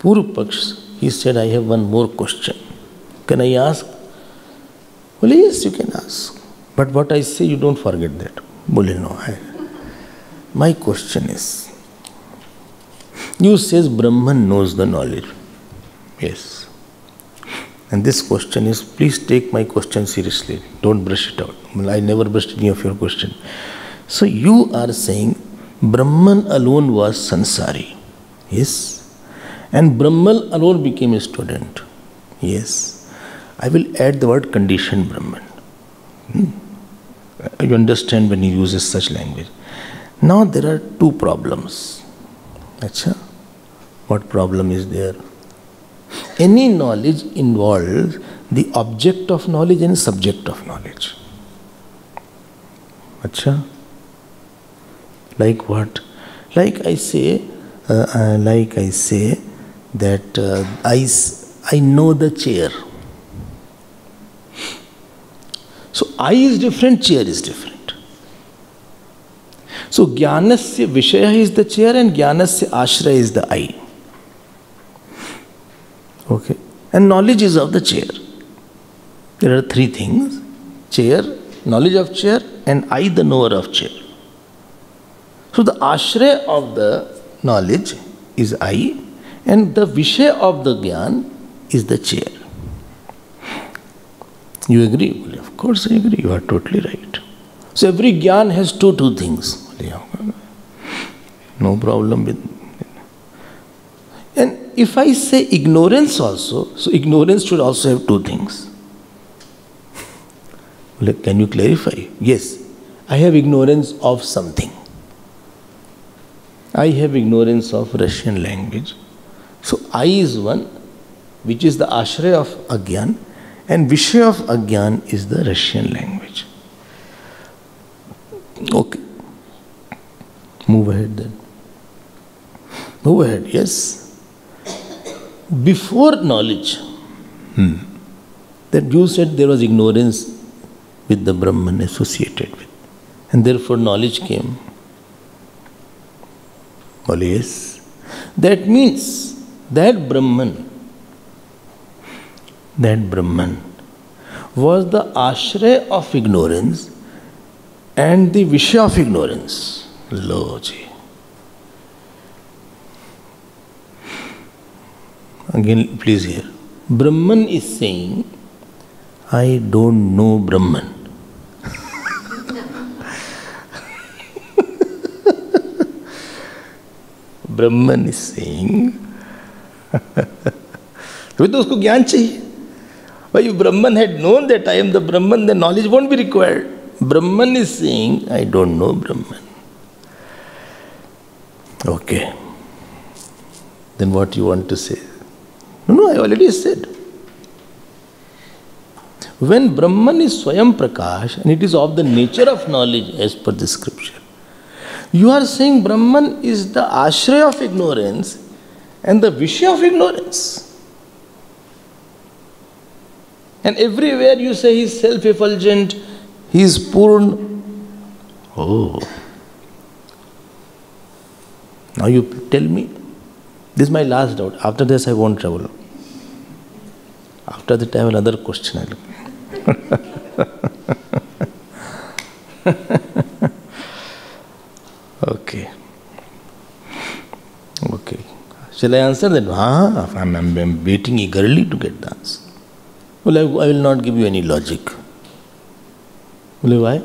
Purva Paksh, he said, I have one more question. Can I ask? Well, yes, you can ask. But what I say, you don't forget that. Bole, no. My question is, you says Brahman knows the knowledge. Yes. And this question is, please take my question seriously. Don't brush it out. I never brushed any of your question. So you are saying Brahman alone was sansari. Yes. And Brahman alone became a student. Yes. I will add the word conditioned Brahman. You understand when he uses such language. Now there are two problems. Achha. What problem is there? Any knowledge involves the object of knowledge and subject of knowledge. Achha. Like what? Like I say that I know the chair. So I is different, chair is different. So Jnanasya Vishaya is the chair and Jnanasya Ashraya is the I. Okay. And knowledge is of the chair. There are three things. Chair, knowledge of chair, and I, the knower of chair. So the Ashraya of the knowledge is I, and the Vishaya of the Jnana is the chair. You agree? Well, of course I agree. You are totally right. So every Jnana has two things. No problem with it. And if I say ignorance also, so ignorance should also have two things. Can you clarify? Yes, I have ignorance of something. I have ignorance of Russian language. So I is one, which is the Ashraya of Agyan, and Vishaya of Agyan is the Russian language. Okay. Move ahead then. Move ahead, yes. Before knowledge, that you said there was ignorance with the Brahman associated with, and therefore knowledge came. Well, yes. That means that Brahman was the Ashraya of ignorance and the Vishaya of ignorance. Lo ji. Again, please hear. Brahman is saying, I don't know Brahman. Brahman is saying, तो उसको ज्ञान चाहिए. But if Brahman had known that I am the Brahman, then knowledge won't be required. Brahman is saying, I don't know Brahman. Okay. Then what you want to say? No, I already said. When Brahman is Swayam Prakash, and it is of the nature of knowledge as per the scripture, you are saying Brahman is the Ashraya of ignorance and the Vishaya of ignorance. And everywhere you say he is self-effulgent, he is Purn. Oh. Now you tell me. This is my last doubt. After this I won't travel. After that I have another question. Okay. Okay. Shall I answer that? I'm waiting eagerly to get the answer. Well, I will not give you any logic. Well, why?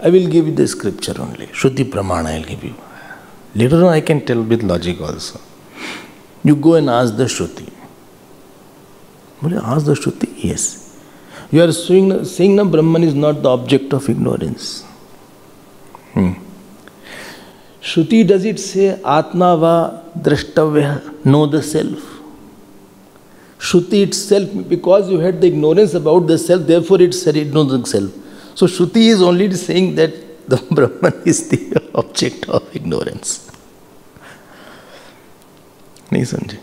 I will give you the scripture only. Shruti Pramana I will give you. Later on I can tell with logic also. You go and ask the Shruti. Well, ask the Shruti? Yes. You are saying that Brahman is not the object of ignorance. Shruti, does it say Atma va drashtavya, know the self? Shruti itself, because you had the ignorance about the self, therefore it said it knows the self. So Shruti is only saying that the Brahman is the object of ignorance. Nahi samjhe?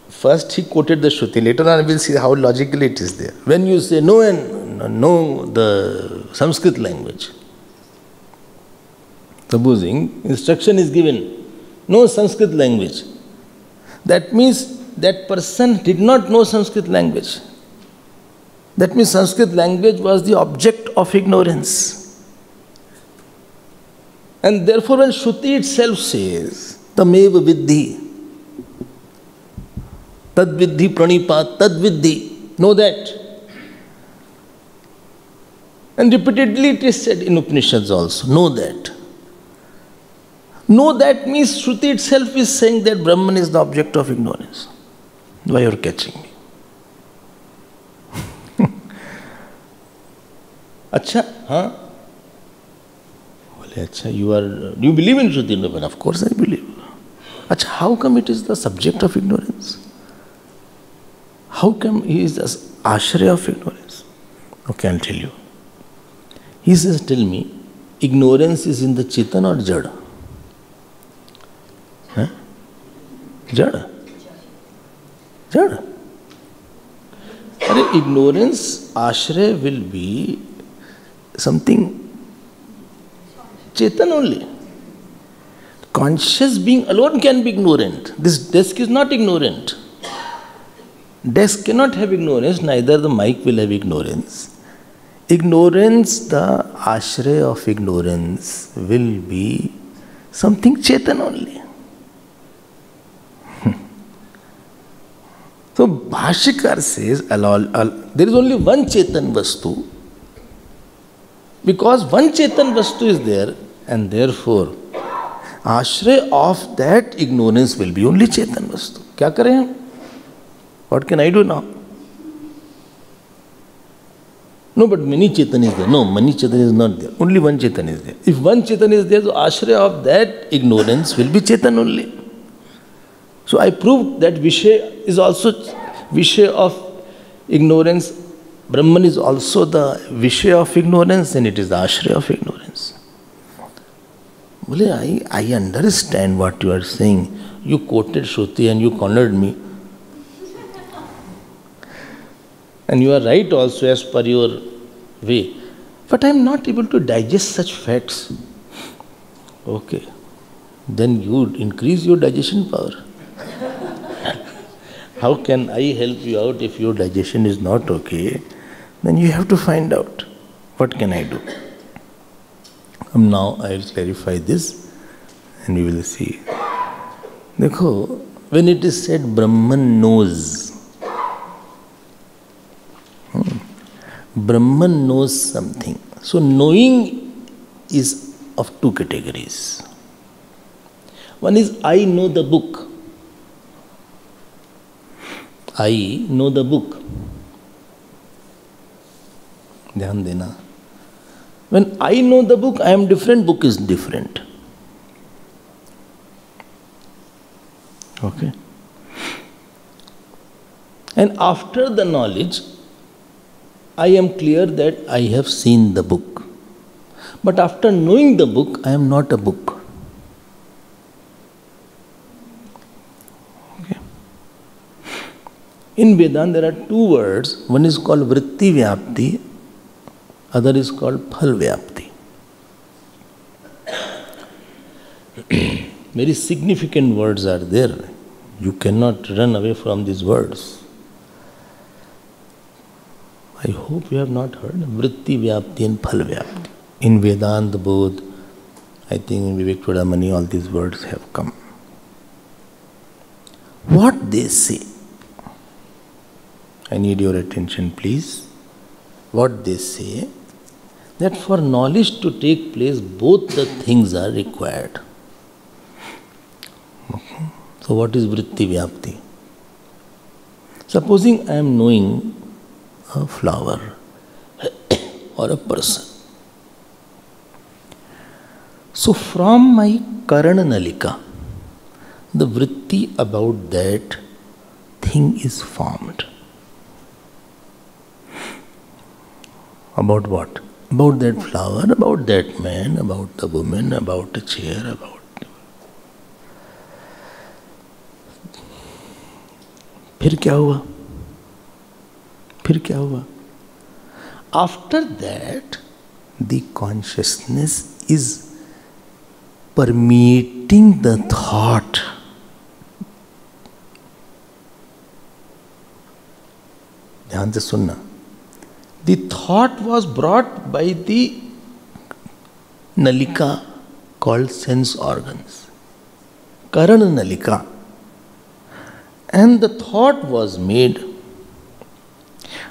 First he quoted the Shruti, later on we will see how logically it is there. When you say know the Sanskrit language, supposing instruction is given no Sanskrit language. That means that person did not know Sanskrit language. That means Sanskrit language was the object of ignorance. And therefore when Shruti itself says, Tameva Viddhi, Tad Viddhi Pranipat, Tad Viddhi, know that. And repeatedly it is said in Upanishads also, know that. Know that means Shruti itself is saying that Brahman is the object of ignorance. Why you are catching me? Acha, huh? Acha, do you believe in Shruti? No, of course I believe. Acha, how come it is the subject of ignorance? How come he is the ashraya of ignorance? Okay, I'll tell you. He says, tell me, ignorance is in the Chetan or Jada? Huh? Jada. Jada. Ignorance, ashraya will be something Chetan only. Conscious being alone can be ignorant. This desk is not ignorant. Desk cannot have ignorance, neither the mic will have ignorance. Ignorance, the ashraya of ignorance will be something Chetan only. So Bhashyakar says, there is only one Chetan Vastu. Because one Chetan Vastu is there, and therefore, ashraya of that ignorance will be only Chetan Vastu. Kya kare hum? What can I do now? No, but many Chetan is there. No, many Chetan is not there. Only one Chetan is there. If one Chetan is there, so ashraya of that ignorance will be Chetan only. So I proved that Vishaya is also Vishaya of ignorance. Brahman is also the Vishaya of ignorance, and it is the ashraya of ignorance. I understand what you are saying. You quoted Shruti and you cornered me. And you are right also as per your way. But I am not able to digest such facts. Okay. Then you increase your digestion power. How can I help you out if your digestion is not okay? Then you have to find out. What can I do? Now I will clarify this and we will see. Dekho, when it is said Brahman knows, Brahman knows something. So knowing is of two categories. One is I know the book. I know the book. Dhyan dena. When I know the book, I am different, book is different. Okay. And after the knowledge, I am clear that I have seen the book. But after knowing the book, I am not a book. Okay. In Vedanta, there are two words. One is called Vritti Vyapti, other is called Phal Vyapti. Very significant words are there. You cannot run away from these words. I hope you have not heard Vritti Vyapti and Phal Vyapti. In Vedanta Bodh, I think in Vivek Chudamani, all these words have come. What they say, I need your attention please. What they say, that for knowledge to take place, both the things are required. Okay. So what is Vritti Vyapti? Supposing I am knowing a flower or a person. So from my Karana Nalika, the vritti about that thing is formed. About what? About that flower, about that man, about the woman, about the chair, about... फिर क्या हुआ? फिर क्या हुआ? After that, the consciousness is permeating the thought. ध्यान से सुनना. The thought was brought by the nalika called sense organs, Karana nalika, and the thought was made.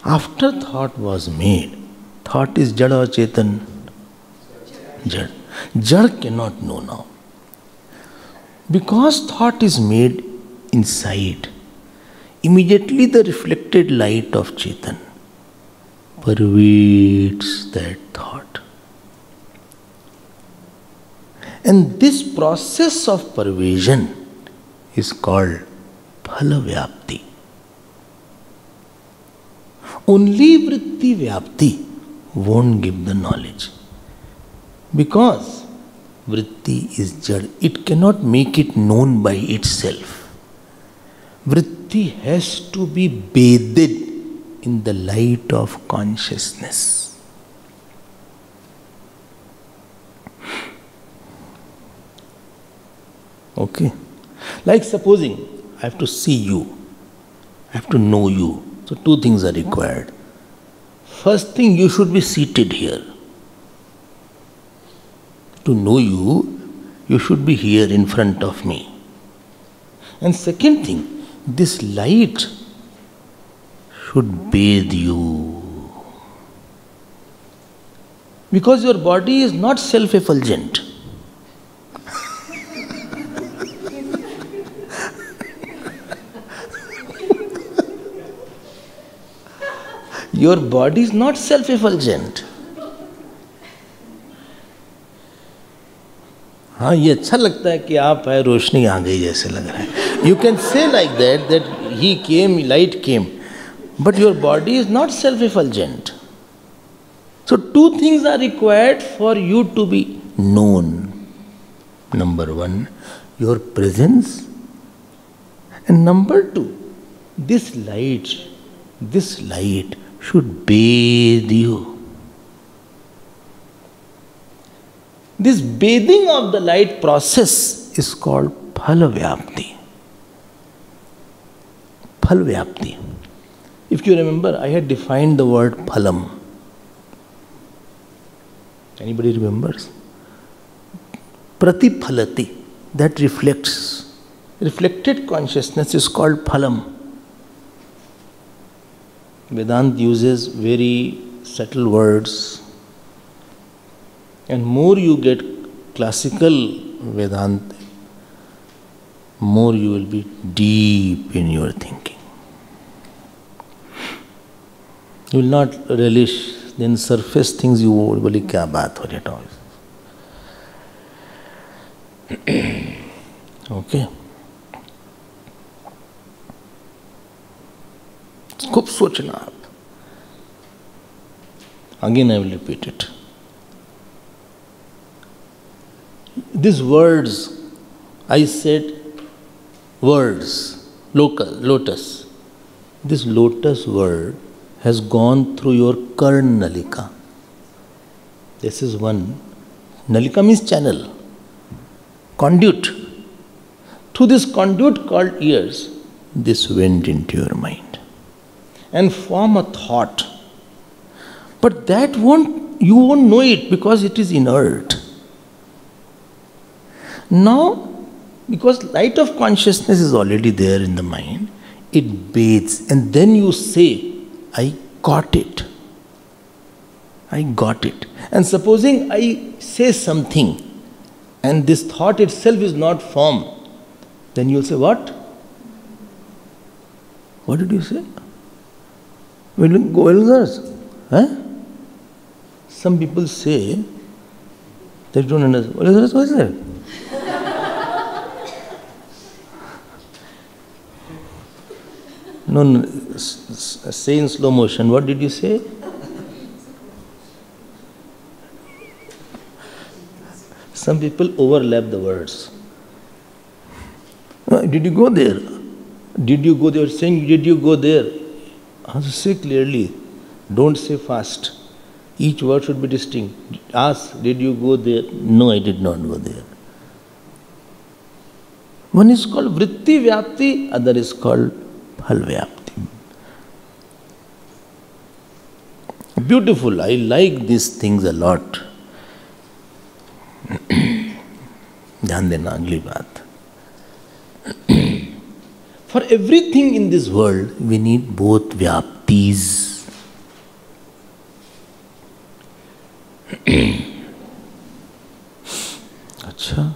After thought was made, thought is jada or chetan? Jad. Jad cannot know now. Because thought is made inside, immediately the reflected light of Chetan pervades that thought. And this process of pervasion is called phala-vyapti. Only vritti vyapti won't give the knowledge. Because vritti is jad, it cannot make it known by itself. Vritti has to be bathed in the light of consciousness. Okay? Like supposing I have to see you, I have to know you. So two things are required. First thing, you should be seated here. To know you, you should be here in front of me. And second thing, this light should bathe you. Because your body is not self-effulgent. Your body is not self-effulgent. हाँ, ये अच्छा लगता है कि आप है, रोशनी आ गई जैसे लग रहा है. You can say like that he came, light came. But your body is not self-effulgent. So two things are required for you to be known. Number one, your presence. And number two, this light should bathe you. This bathing of the light process is called phala-vyapti. Phala-vyapti. If you remember, I had defined the word phalam. Anybody remembers? Pratiphalati, that reflects. Reflected consciousness is called phalam. Vedanta uses very subtle words. And more you get classical Vedanta, more you will be deep in your thinking. You will not relish then surface things you will boli kya baat ho rahi hai. Okay. खूब सोचना आप. Again I will repeat it. These words, I said words, lotus. This lotus word has gone through your Karna nalika. This is one. Nalika means channel, conduit. Through this conduit called ears, this went into your mind and form a thought. But that you won't know it because it is inert. Now, because light of consciousness is already there in the mind, it bathes, and then you say, I got it. I got it. And supposing I say something, and this thought itself is not formed, then you'll say, what? What did you say? Huh? Some people say, they don't understand. What is that? No, say in slow motion. What did you say? Some people overlap the words. Did you go there? Did you go there? Saying, did you go there? Say clearly. Don't say fast. Each word should be distinct. Ask, did you go there? No, I did not go there. One is called vritti vyapti, other is called phal vyapti. Beautiful. I like these things a lot. ध्यान देना अगली बात. For everything in this world, we need both vyaptis. अच्छा.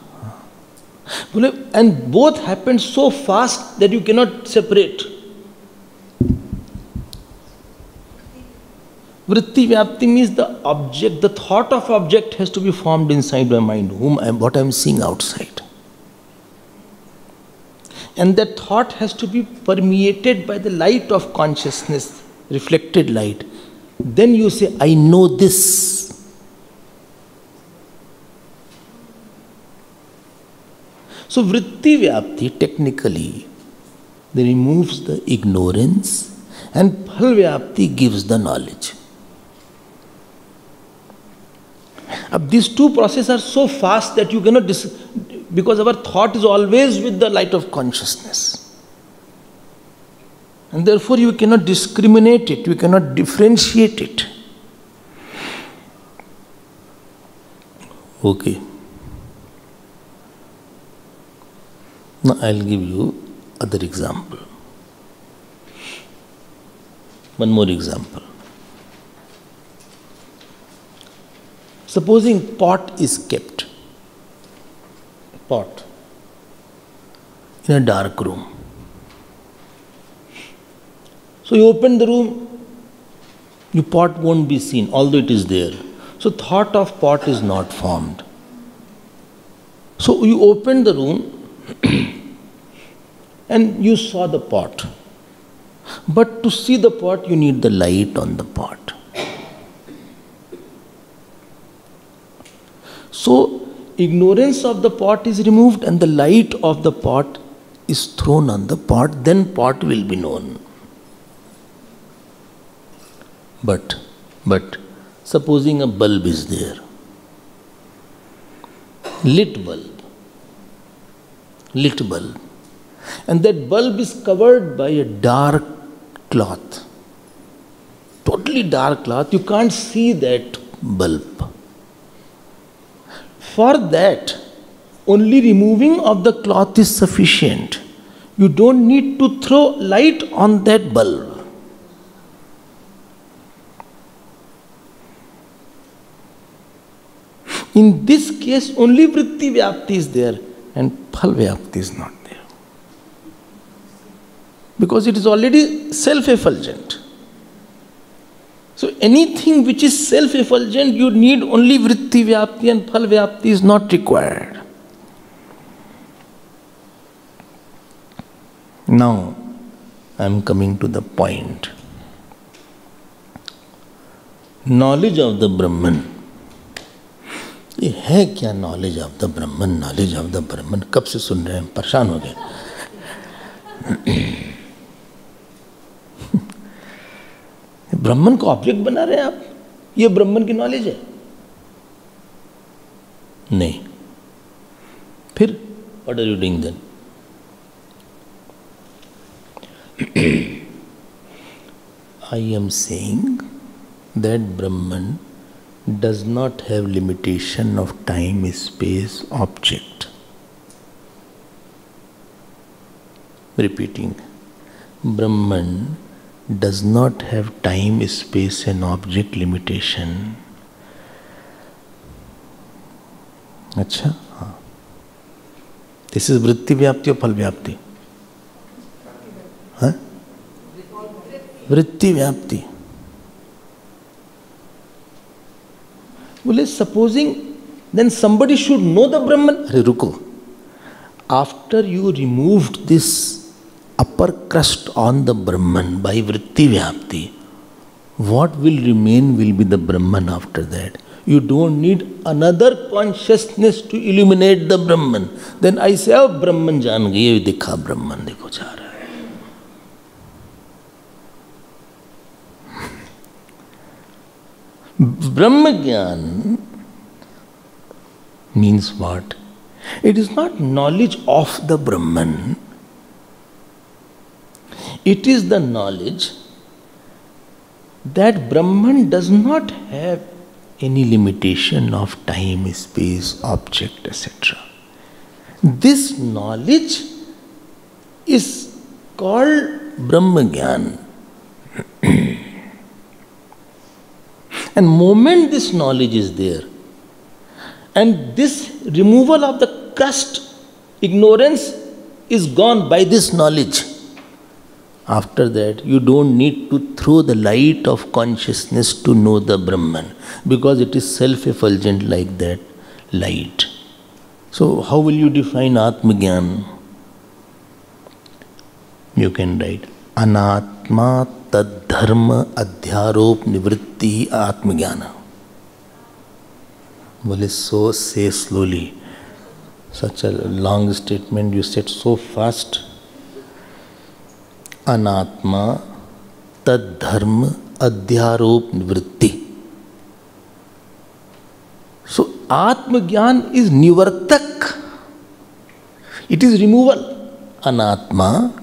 And both happen so fast that you cannot separate. Vritti vyapti means the object, the thought of object has to be formed inside my mind, what I am seeing outside. And that thought has to be permeated by the light of consciousness, reflected light. Then you say, I know this. So vritti vyapti technically removes the ignorance and phal vyapti gives the knowledge. These two processes are so fast that you cannot, because our thought is always with the light of consciousness. And therefore you cannot discriminate it, you cannot differentiate it. Okay. Now I'll give you other example. One more example. Supposing pot is kept, pot, in a dark room. So you open the room, your pot won't be seen, although it is there. So thought of pot is not formed. So you opened the room and you saw the pot. But to see the pot, you need the light on the pot. So ignorance of the pot is removed and the light of the pot is thrown on the pot, then pot will be known. But supposing a bulb is there, lit bulb, and that bulb is covered by a dark cloth, totally dark cloth, you can't see that bulb. For that, only removing of the cloth is sufficient. You don't need to throw light on that bulb. In this case, only vritti vyapti is there and phal vyapti is not there. Because it is already self-effulgent. So anything which is self-effulgent, you need only vritti vyapti and phal vyapti is not required. Now, I am coming to the point. Knowledge of the Brahman. ये है क्या knowledge of the Brahman? Knowledge of the Brahman कब से सुन रहे हैं, परेशान हो गए. ब्राह्मण को ऑब्जेक्ट बना रहे हैं आप, ये ब्राह्मण की नॉलेज है? नहीं. फिर what are you doing then? I am saying that Brahmin does not have limitation of time, space, object. Repeating, Brahman does not have time, space and object limitation. अच्छा, हाँ. This is vritti vyapti or phal vyapti? Huh? Vritti vyapti. बोले supposing then somebody should know the Brahman. अरे रुको. After you removed this upper crust on the Brahman by vritti vyapti, what will remain will be the Brahman after that. You don't need another consciousness to illuminate the Brahman. Then I say, oh, Brahman जान गई, ये दिखा Brahman देखो जा रहा है. Brahma Gyan means what? It is not knowledge of the Brahman. It is the knowledge that Brahman does not have any limitation of time, space, object, etc. This knowledge is called Brahma Gyan. And moment this knowledge is there, and this removal of the crust, ignorance is gone by this knowledge. After that, you don't need to throw the light of consciousness to know the Brahman, because it is self-effulgent like that light. So, how will you define Atmagyan? You can write Anatma tad dharma adhyarop nivritti Atmagyana. Well, so say slowly. Such a long statement you said so fast. Anatma tad dharma adhyarop nivritti. So Atmagyan is nivartak. It is removal. Anatma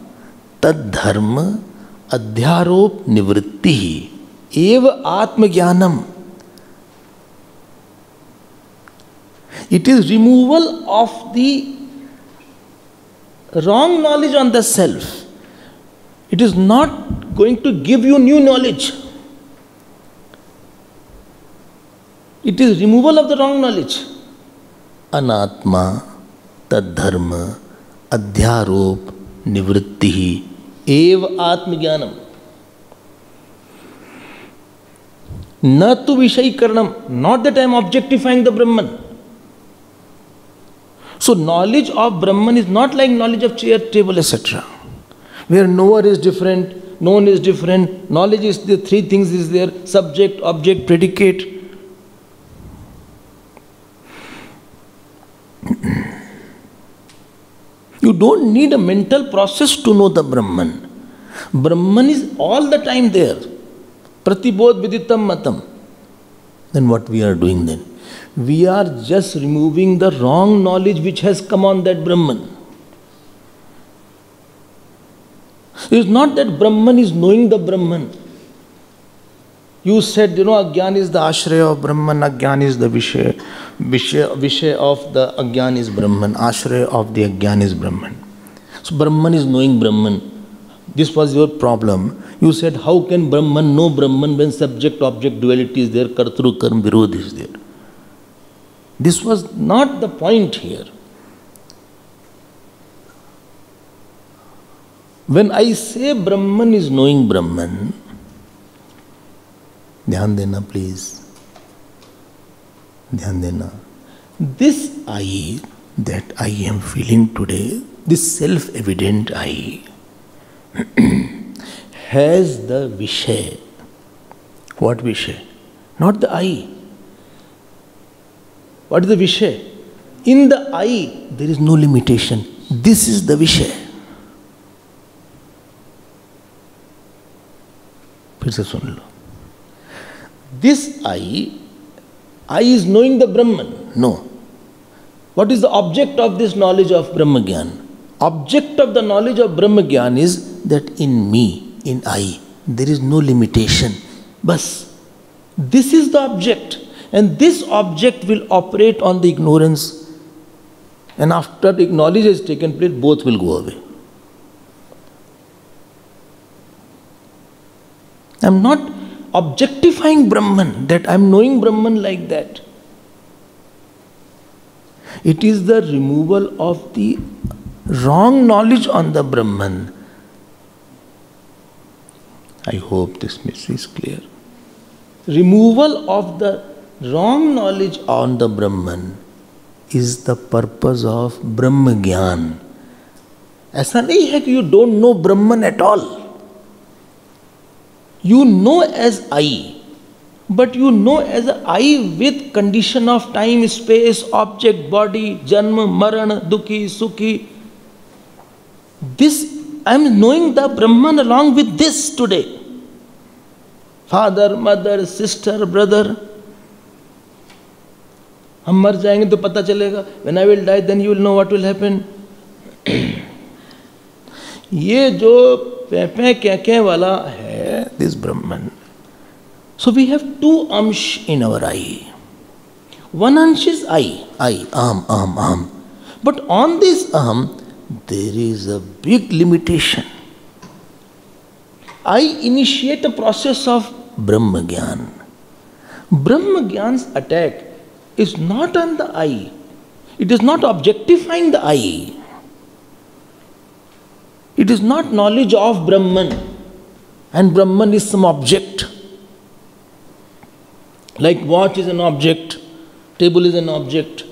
tad dharma adhyarop nivritti eva Atmagyanam. It is removal of the wrong knowledge on the self. It is not going to give you new knowledge. It is removal of the wrong knowledge. Anatma tad dharma adhyarop nivritti eva Atmagyanam. Na tu Vishayikaranam. Not that I am objectifying the Brahman. So knowledge of Brahman is not like knowledge of chair, table, etc. Where knower is different, known is different, knowledge is the three things is there: subject, object, predicate. You don't need a mental process to know the Brahman. Brahman is all the time there. Pratibodh viditam matam. Then what we are doing then? We are just removing the wrong knowledge which has come on that Brahman. It is not that Brahman is knowing the Brahman. You said, Agyan is the Ashraya of Brahman, Agyan is the Vishaya. Vishaya of the Agyan is Brahman, Ashraya of the Agyan is Brahman. So Brahman is knowing Brahman. This was your problem. You said, how can Brahman know Brahman when subject-object duality is there, Kartru Karm Virodh is there? This was not the point here. When I say Brahman is knowing Brahman, dhyan dena please. Dhyan dena. This I that I am feeling today, this self-evident I, has the Vishay. What Vishay? Not the I. What is the Vishay? In the I, there is no limitation. This is the Vishay. फिर से सुन लो. This I is knowing the Brahman. No. What is the object of this knowledge of Brahma Gyan? Object of the knowledge of Brahma Gyan is that in me, in I, there is no limitation. Bas. This is the object. And this object will operate on the ignorance. And after the knowledge has taken place, both will go away. I am not objectifying Brahman, that I am knowing Brahman like that. It is the removal of the wrong knowledge on the Brahman. I hope this message is clear. Removal of the wrong knowledge on the Brahman is the purpose of Brahma Gyan. ऐसा नहीं है कि you don't know Brahman at all. You know as I, but you know as I with condition of time, space, object, body, janma, marana, dukhi, sukhi. This, I am knowing the Brahman along with this today. Father, mother, sister, brother. हम मर जाएंगे तो पता चलेगा, when I will die then you will know what will happen. ये जो पे क्या वाला है, this Brahman. So we have two amsh in our eye. One ansh is I, aham. But on this aham, there is a big limitation. I initiate a process of Brahma Gyan. Brahma Gyan's attack is not on the I. It is not objectifying the I. It is not knowledge of Brahman. And Brahman is some object. Like watch is an object, table is an object,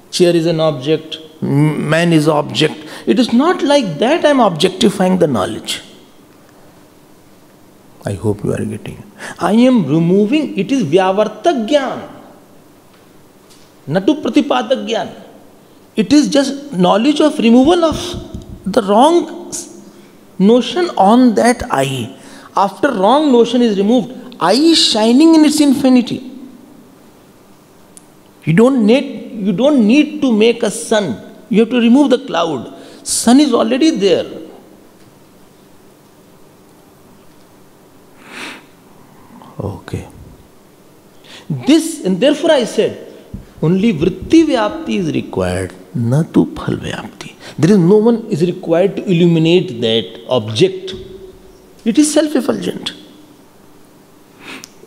chair is an object, man is object. It is not like that I am objectifying the knowledge. I hope you are getting it. I am removing, it is Vyavartak Gyan, Natu Pratipadak Gyan. It is just knowledge of removal of the wrong notion on that I. After wrong notion is removed, I is shining in its infinity. You don't need to make a sun. You have to remove the cloud. Sun is already there. Okay. This, and therefore I said, only vritti vyapti is required, na tu phal vyapti. There is no one is required to illuminate that object. It is self-effulgent.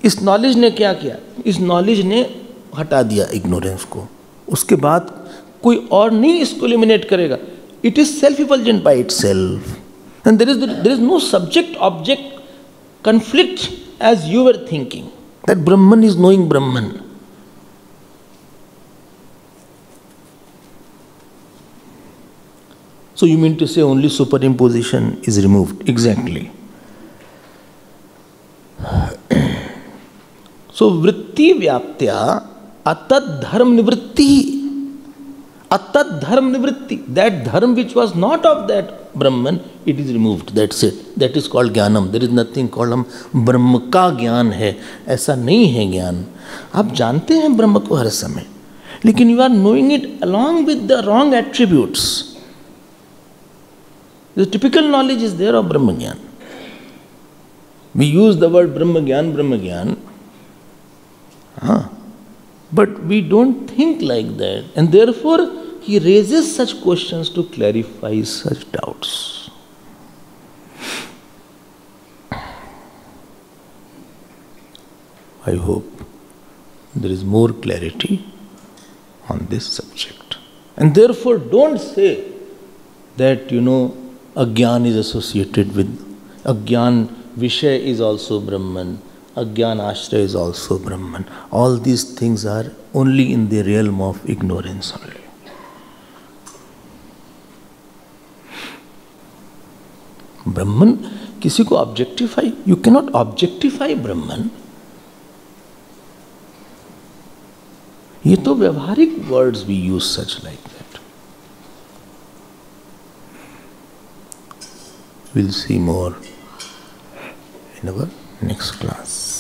इस knowledge ने क्या किया? इस knowledge ने हटा दिया ignorance को. उसके बाद कोई और नहीं इसको इल्यूमिनेट करेगा. It is self-effulgent by itself. And there is no subject-object conflict as you were thinking. That Brahman is knowing Brahman. So you mean to say only superimposition is removed? Exactly. So vritti vyaptya atad dharm nivritti. Atad dharm nivritti. That dharm which was not of that Brahman, it is removed. That's it. That is called jnanam. There is nothing called हम ब्रह्म का ज्ञान है. ऐसा नहीं है ज्ञान. आप जानते हैं ब्रह्म को हर समय, लेकिन you are knowing it along with the wrong attributes. The typical knowledge is there of Brahma Gyan. We use the word Brahma Gyan, but we don't think like that. And therefore, he raises such questions to clarify such doubts. I hope there is more clarity on this subject. And therefore, don't say that, Agyan is associated with, Agyan Vishaya is also Brahman, Agyan Ashraya is also Brahman. All these things are only in the realm of ignorance only. Brahman, किसी को objectify, you cannot objectify Brahman. ये तो व्यवहारिक words we use such like that. We'll see more in our next class.